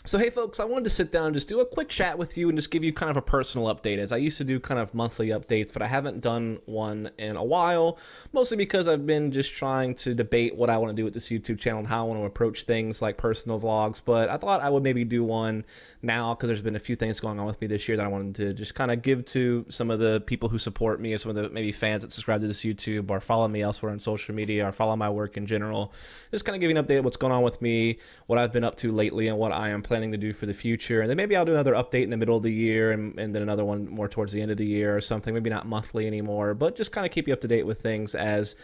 So hey folks, I wanted to sit down and just do a quick chat with you and just give you kind of a personal update, as I used to do kind of monthly updates, but I haven't done one in a while, mostly because I've been just trying to debate what I want to do with this YouTube channel and how I want to approach things like personal vlogs. But I thought I would maybe do one now because there's been a few things going on with me this year that I wanted to just kind of give to some of the people who support me, or some of the maybe fans that subscribe to this YouTube or follow me elsewhere on social media or follow my work in general. Just kind of give you an update of what's going on with me, what I've been up to lately, and what I am planning to do for the future. And then maybe I'll do another update in the middle of the year, and then another one more towards the end of the year or something. Maybe not monthly anymore, but just kind of keep you up to date with things as,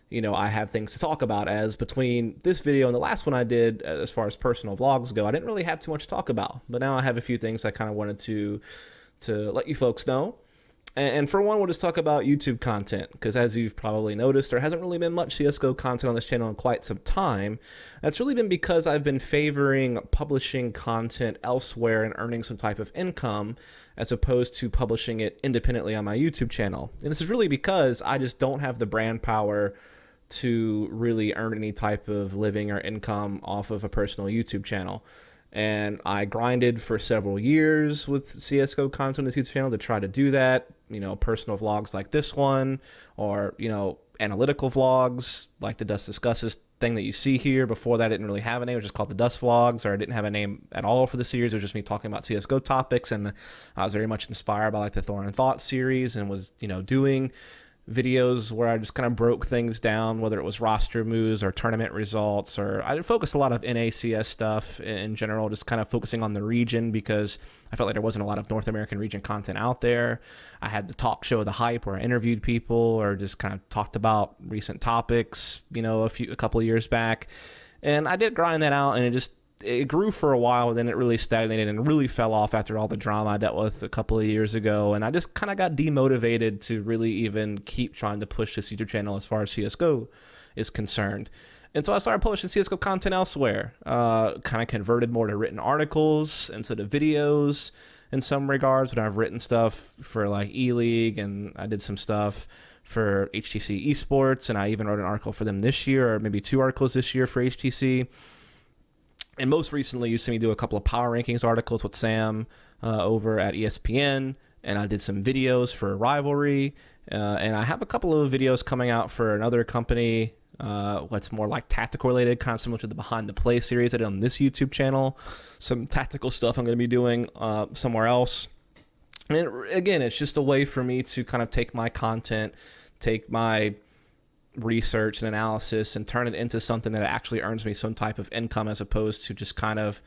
you know, I have things to talk about. As between this video and the last one I did, as far as personal vlogs go, I didn't really have too much to talk about. But now I have a few things I kind of wanted to let you folks know. And for one, we'll just talk about YouTube content, because as you've probably noticed, there hasn't really been much CSGO content on this channel in quite some time. That's really been because I've been favoring publishing content elsewhere and earning some type of income, as opposed to publishing it independently on my YouTube channel. And this is really because I just don't have the brand power to really earn any type of living or income off of a personal YouTube channel. And I grinded for several years with CSGO content on this YouTube channel to try to do that. You know, personal vlogs like this one, or, you know, analytical vlogs like the Dust Discusses thing that you see here. Before that, I didn't really have a name. It was just called the Dust Vlogs, or I didn't have a name at all for the series. It was just me talking about CSGO topics. And I was very much inspired by like the Thorn and Thought series, and was, you know, doing videos where I just kind of broke things down, whether it was roster moves or tournament results, or I focused a lot of NACS stuff in general, just kind of focusing on the region because I felt like there wasn't a lot of North American region content out there. I had the talk show The Hype, where I interviewed people or just kind of talked about recent topics, you know, a couple of years back. And I did grind that out, and it grew for a while, then it really stagnated and really fell off after all the drama I dealt with a couple of years ago. And I just kind of got demotivated to really even keep trying to push this YouTube channel as far as CSGO is concerned. And so I started publishing CSGO content elsewhere, kind of converted more to written articles instead of videos in some regards, when I've written stuff for like E-League, and I did some stuff for HTC Esports, and I even wrote an article for them this year, or maybe 2 articles this year for HTC. And most recently, you see me do a couple of power rankings articles with Sam over at ESPN, and I did some videos for Rivalry, and I have a couple of videos coming out for another company, what's more like tactical related, kind of similar to the Behind the Play series I did on this YouTube channel. Some tactical stuff I'm going to be doing somewhere else. And again, it's just a way for me to kind of take my content, take my research and analysis, and turn it into something that actually earns me some type of income, as opposed to just kind of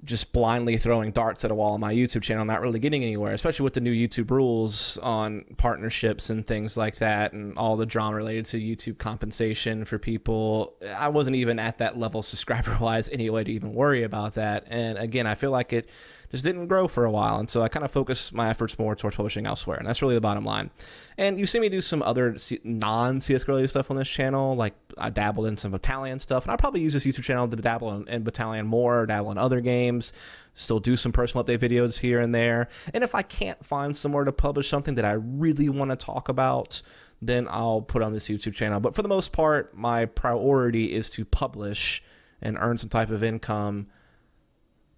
just blindly throwing darts at a wall on my YouTube channel, not really getting anywhere, especially with the new YouTube rules on partnerships and things like that, and all the drama related to YouTube compensation for people. I wasn't even at that level subscriber wise anyway to even worry about that. And again, I feel like it just didn't grow for a while, and so I kind of focused my efforts more towards publishing elsewhere, and that's really the bottom line. And you see me do some other non-CSGO related stuff on this channel, like I dabbled in some Battalion stuff, and I'll probably use this YouTube channel to dabble in Battalion more, dabble in other games, still do some personal update videos here and there. And if I can't find somewhere to publish something that I really want to talk about, then I'll put on this YouTube channel. But for the most part, my priority is to publish and earn some type of income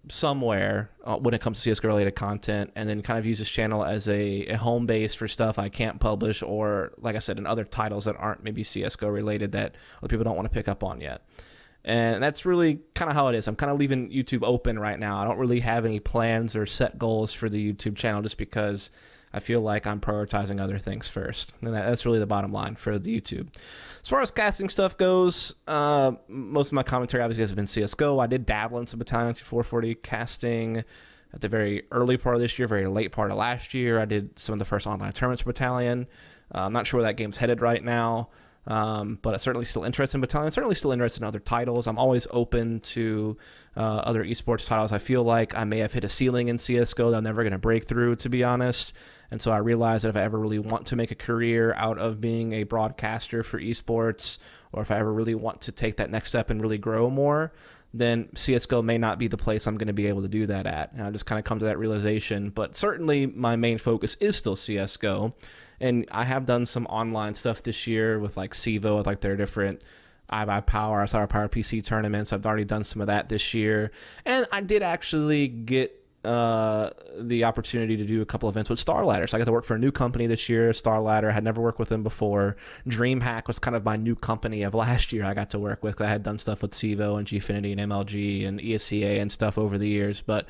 somewhere when it comes to CSGO related content, and then kind of use this channel as a home base for stuff I can't publish, or like I said, in other titles that aren't maybe CSGO related that other people don't want to pick up on yet. And that's really kind of how it is. I'm kind of leaving YouTube open right now. I don't really have any plans or set goals for the YouTube channel, just because I feel like I'm prioritizing other things first. And that's really the bottom line for the YouTube. As far as casting stuff goes, most of my commentary obviously has been CSGO. I did dabble in some Battalion 440 casting at the very early part of this year, very late part of last year. I did some of the first online tournaments for Battalion. I'm not sure where that game's headed right now, but I'm certainly still interested in Battalion. Certainly still interested in other titles. I'm always open to other esports titles. I feel like I may have hit a ceiling in CSGO that I'm never going to break through, to be honest. And so I realized that if I ever really want to make a career out of being a broadcaster for esports, or if I ever really want to take that next step and really grow more, then CSGO may not be the place I'm going to be able to do that at. And I just kind of come to that realization. But certainly my main focus is still CSGO. And I have done some online stuff this year with like CEVO, with like their different iBuyPower, Star Power PC tournaments. I've already done some of that this year. And I did actually get the opportunity to do a couple events with StarLadder. So I got to work for a new company this year, StarLadder. I had never worked with them before. DreamHack was kind of my new company of last year I got to work with, because I had done stuff with CEVO and Gfinity and MLG and ESCA and stuff over the years. But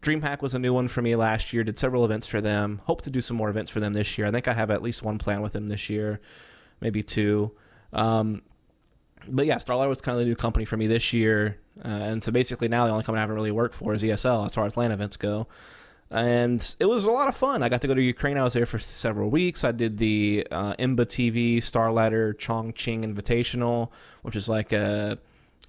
DreamHack was a new one for me last year. Did several events for them. Hope to do some more events for them this year. I think I have at least one plan with them this year, maybe two. But yeah, StarLadder was kind of the new company for me this year. And so basically now the only company I haven't really worked for is ESL as far as LAN events go. And it was a lot of fun. I got to go to Ukraine. I was there for several weeks. I did the IMBA TV StarLadder Chongqing Invitational, which is like a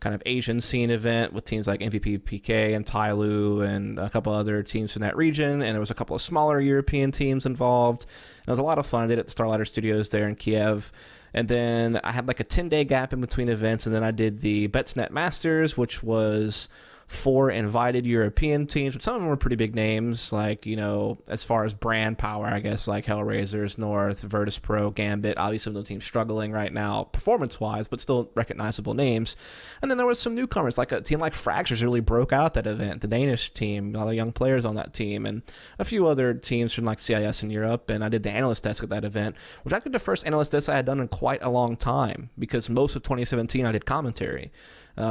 kind of Asian scene event with teams like MVP PK and Tyloo and a couple other teams from that region. And there was a couple of smaller European teams involved. And it was a lot of fun. I did it at the StarLadder Studios there in Kiev. And then I had like a 10-day gap in between events, and then I did the Betsnet Masters, which was 4 invited European teams, which some of them were pretty big names, like, you know, as far as brand power, I guess, like Hellraisers, North, Virtus Pro, Gambit. Obviously, some of the teams struggling right now performance-wise, but still recognizable names. And then there was some newcomers, like a team like Fractures really broke out that event, the Danish team, a lot of young players on that team, and a few other teams from like CIS in Europe. And I did the analyst desk at that event, which I think the first analyst desk I had done in quite a long time, because most of 2017 I did commentary.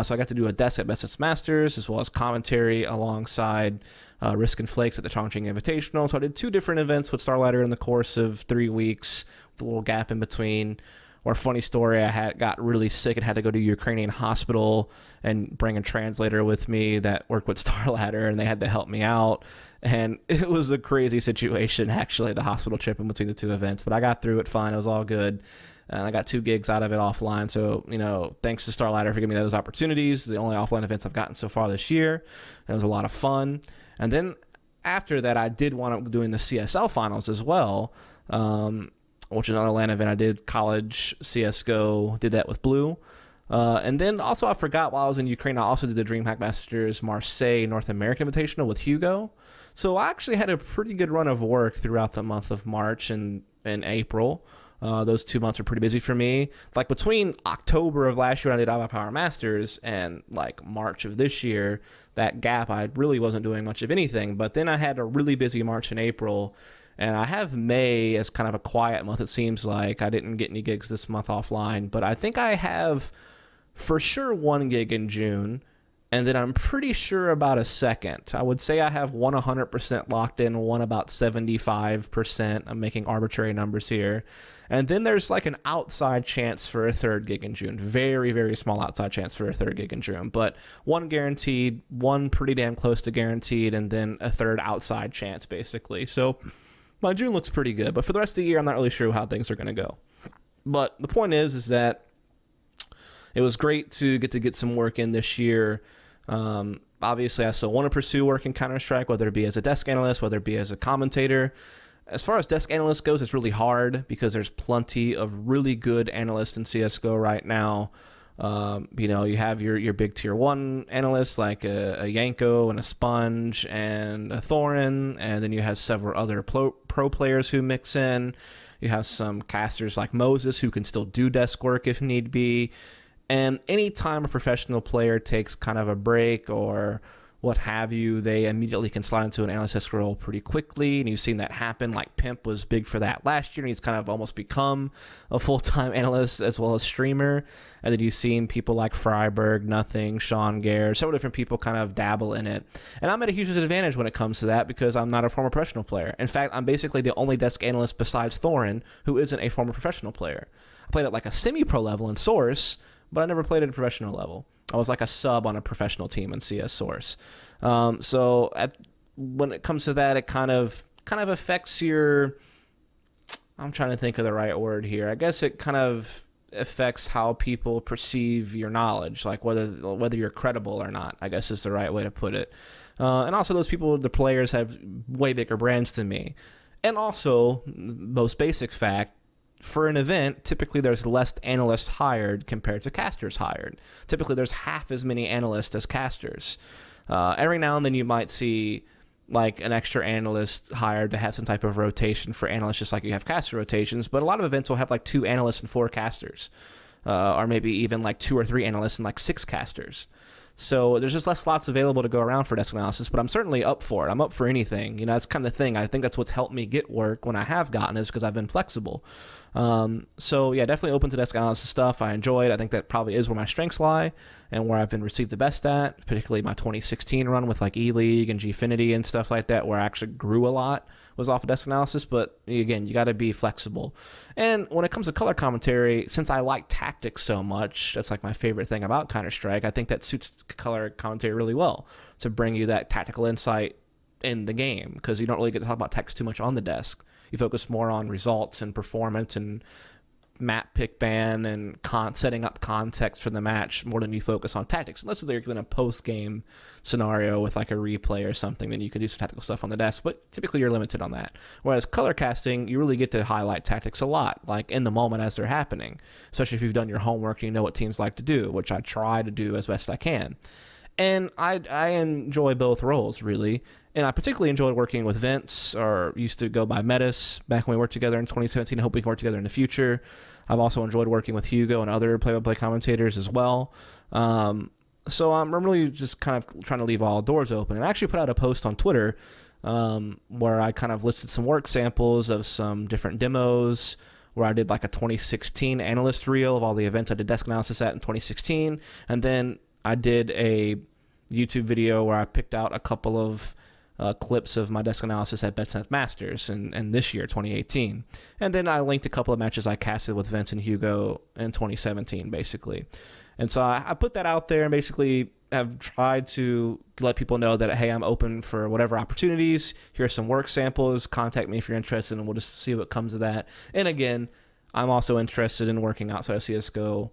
So I got to do a desk at Betsnet Masters, as well as commentary alongside Risk and Flakes at the Chongqing Invitational. So I did 2 different events with StarLadder in the course of 3 weeks, with a little gap in between. Or funny story, I got really sick and had to go to a Ukrainian hospital and bring a translator with me that worked with StarLadder, and they had to help me out. And it was a crazy situation, actually, the hospital trip in between the 2 events. But I got through it fine. It was all good. And I got 2 gigs out of it offline. So, you know, thanks to StarLadder for giving me those opportunities. The only offline events I've gotten so far this year. And it was a lot of fun. And then after that, I did wind up doing the CSL finals as well, which is another LAN event. I did college CSGO, did that with Blue. And then also I forgot, while I was in Ukraine, I also did the DreamHack Masters Marseille North American Invitational with Hugo. So I actually had a pretty good run of work throughout the month of March and April. Those 2 months were pretty busy for me. Like between October of last year when I did iBuyPower Masters and like March of this year, that gap, I really wasn't doing much of anything. But then I had a really busy March and April, and I have May as kind of a quiet month. It seems like I didn't get any gigs this month offline, but I think I have for sure 1 gig in June. And then I'm pretty sure about a second. I would say I have one 100% locked in, one about 75%. I'm making arbitrary numbers here. And then there's like an outside chance for a 3rd gig in June. Very, very small outside chance for a 3rd gig in June. But 1 guaranteed, 1 pretty damn close to guaranteed, and then a 3rd outside chance, basically. So my June looks pretty good. But for the rest of the year, I'm not really sure how things are going to go. But the point is that it was great to get some work in this year. Obviously, I still want to pursue work in Counter-Strike, whether it be as a desk analyst, whether it be as a commentator. As far as desk analyst goes, it's really hard because there's plenty of really good analysts in CSGO right now. You know, you have your big tier 1 analysts like a Yanko and a Sponge and a Thorin, and then you have several other pro players who mix in. You have some casters like Moses who can still do desk work if need be. And anytime a professional player takes kind of a break or what have you, they immediately can slide into an analyst desk role pretty quickly. And you've seen that happen. Like Pimp was big for that last year, and he's kind of almost become a full-time analyst as well as streamer. And then you've seen people like Freiberg, Nothing, Sean Gare, several different people kind of dabble in it. And I'm at a huge disadvantage when it comes to that because I'm not a former professional player. In fact, I'm basically the only desk analyst besides Thorin who isn't a former professional player. I played at like a semi-pro level in Source, but I never played at a professional level. I was like a sub on a professional team in CS Source. So when it comes to that, it kind of affects your... I'm trying to think of the right word here. I guess it kind of affects how people perceive your knowledge, like whether you're credible or not, I guess is the right way to put it. And also those people, the players, have way bigger brands than me. And also, most basic fact, for an event, typically there's less analysts hired compared to casters hired. Typically there's half as many analysts as casters. Every now and then you might see like an extra analyst hired to have some type of rotation for analysts, just like you have caster rotations. But a lot of events will have like 2 analysts and 4 casters. or maybe even like 2 or 3 analysts and like 6 casters. So there's just less slots available to go around for desk analysis, but I'm certainly up for it. I'm up for anything. You know, that's kind of the thing. I think that's what's helped me get work when I have gotten is because I've been flexible. So yeah, definitely open to desk analysis stuff. I enjoy it. I think that probably is where my strengths lie and where I've been received the best at, particularly my 2016 run with like E-League and Gfinity and stuff like that, where I actually grew a lot was off of desk analysis. But again, you got to be flexible. And when it comes to color commentary, since I like tactics so much, that's like my favorite thing about Counter-Strike, I think that suits color commentary really well to bring you that tactical insight in the game, because you don't really get to talk about tactics too much on the desk. You focus more on results and performance and map pick ban and setting up context for the match more than you focus on tactics. Unless they're in a post-game scenario with like a replay or something, then you can do some tactical stuff on the desk, but typically you're limited on that. Whereas color casting, you really get to highlight tactics a lot, like in the moment as they're happening, especially if you've done your homework and you know what teams like to do, which I try to do as best I can. And I enjoy both roles, really. And I particularly enjoyed working with Vince, or used to go by Metis, back when we worked together in 2017. I hope we can work together in the future. I've also enjoyed working with Hugo and other play-by-play commentators as well. So I'm really just kind of trying to leave all doors open. And I actually put out a post on Twitter where I kind of listed some work samples of some different demos, where I did like a 2016 analyst reel of all the events I did desk analysis at in 2016. And then I did a YouTube video where I picked out a couple of clips of my desk analysis at BetSense Masters and this year, 2018. And then I linked a couple of matches I casted with Vince and Hugo in 2017, basically. And so I put that out there and basically have tried to let people know that, hey, I'm open for whatever opportunities. Here's some work samples. Contact me if you're interested, and we'll just see what comes of that. And again, I'm also interested in working outside of CSGO.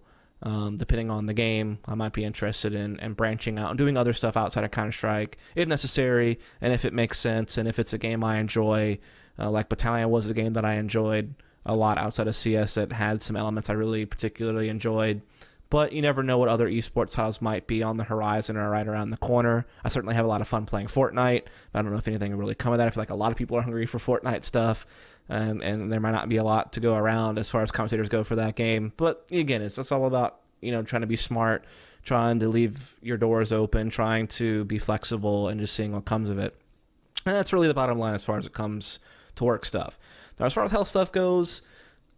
Depending on the game, I might be interested in branching out and doing other stuff outside of Counter-Strike if necessary, and if it makes sense, and if it's a game I enjoy. Like Battalion was a game that I enjoyed a lot outside of CS that had some elements I really particularly enjoyed. But you never know what other esports titles might be on the horizon or right around the corner. I certainly have a lot of fun playing Fortnite. I don't know if anything will really come of that. I feel like a lot of people are hungry for Fortnite stuff. And there might not be a lot to go around as far as commentators go for that game. But again, it's all about, trying to be smart, trying to leave your doors open, trying to be flexible, and just seeing what comes of it. And that's really the bottom line as far as it comes to work stuff. Now, as far as health stuff goes,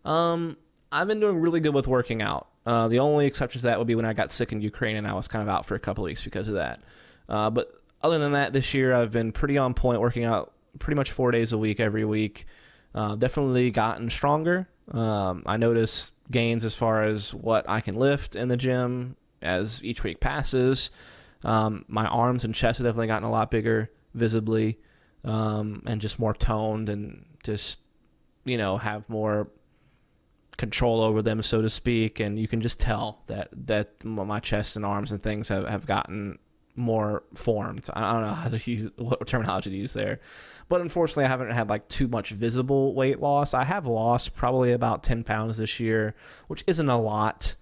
I've been doing really good with working out. The only exception to that would be when I got sick in Ukraine, and I was kind of out for a couple of weeks because of that. But other than that, this year I've been pretty on point, working out pretty much 4 days a week, every week. Definitely gotten stronger. I notice gains as far as what I can lift in the gym as each week passes. My arms and chest have definitely gotten a lot bigger visibly, and just more toned, and just, have more control over them, so to speak. And you can just tell that my chest and arms and things have gotten more formed. I don't know how to use what terminology to use there, but unfortunately I haven't had like too much visible weight loss. I have lost probably about 10 pounds this year, which isn't a lot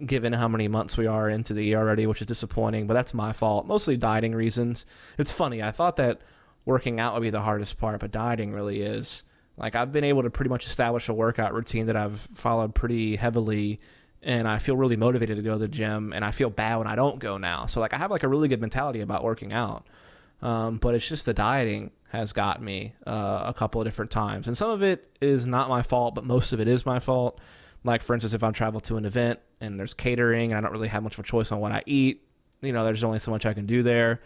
given how many months we are into the year already, which is disappointing, but that's my fault, mostly dieting reasons. It's funny, I thought that working out would be the hardest part, but dieting really is. Like, I've been able to pretty much establish a workout routine that I've followed pretty heavily, and I feel really motivated to go to the gym, and I feel bad when I don't go now. So, like, I have, like, a really good mentality about working out. But it's just the dieting has got me a couple of different times. And some of it is not my fault, but most of it is my fault. Like, for instance, if I travel to an event and there's catering and I don't really have much of a choice on what I eat, there's only so much I can do there.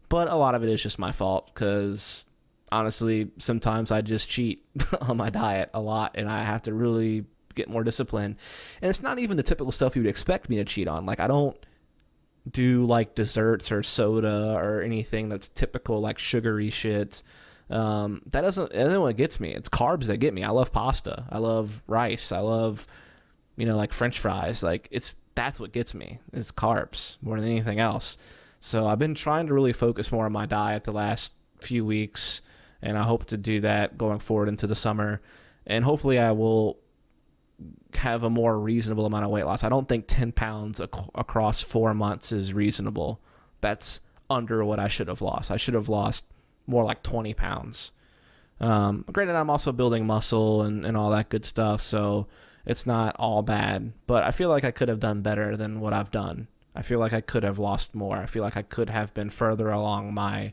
But a lot of it is just my fault because, honestly, sometimes I just cheat on my diet a lot, and I have to really get more discipline. And it's not even the typical stuff you would expect me to cheat on. Like, I don't do like desserts or soda or anything that's typical, like sugary shit. That isn't what gets me. It's carbs that get me. I love pasta. I love rice. I love, like French fries. Like, that's what gets me, is carbs more than anything else. So I've been trying to really focus more on my diet the last few weeks, and I hope to do that going forward into the summer. And hopefully I will have a more reasonable amount of weight loss. I don't think 10 pounds across 4 months is reasonable. That's under what I should have lost. I should have lost more like 20 pounds. Granted, I'm also building muscle and all that good stuff, so it's not all bad, but I feel like I could have done better than what I've done. I feel like I could have lost more. I feel like I could have been further along my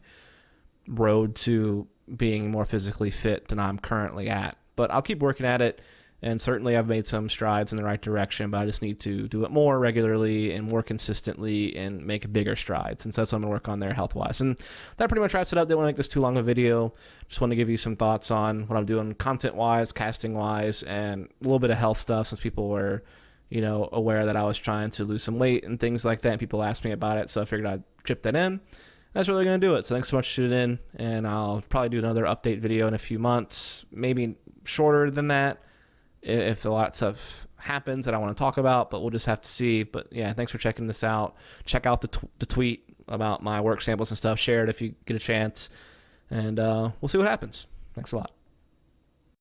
road to being more physically fit than I'm currently at. But I'll keep working at it, and certainly I've made some strides in the right direction, but I just need to do it more regularly and more consistently and make bigger strides. And so that's what I'm going to work on there health-wise. And that pretty much wraps it up. Didn't want to make this too long a video. Just want to give you some thoughts on what I'm doing content-wise, casting-wise, and a little bit of health stuff since people were, aware that I was trying to lose some weight and things like that, and people asked me about it, so I figured I'd chip that in. That's really going to do it. So thanks so much for tuning in, and I'll probably do another update video in a few months, maybe shorter than that if a lot of stuff happens that I want to talk about, but we'll just have to see. But yeah, thanks for checking this out. Check out the tweet about my work samples and stuff. Share it if you get a chance, and we'll see what happens. Thanks a lot.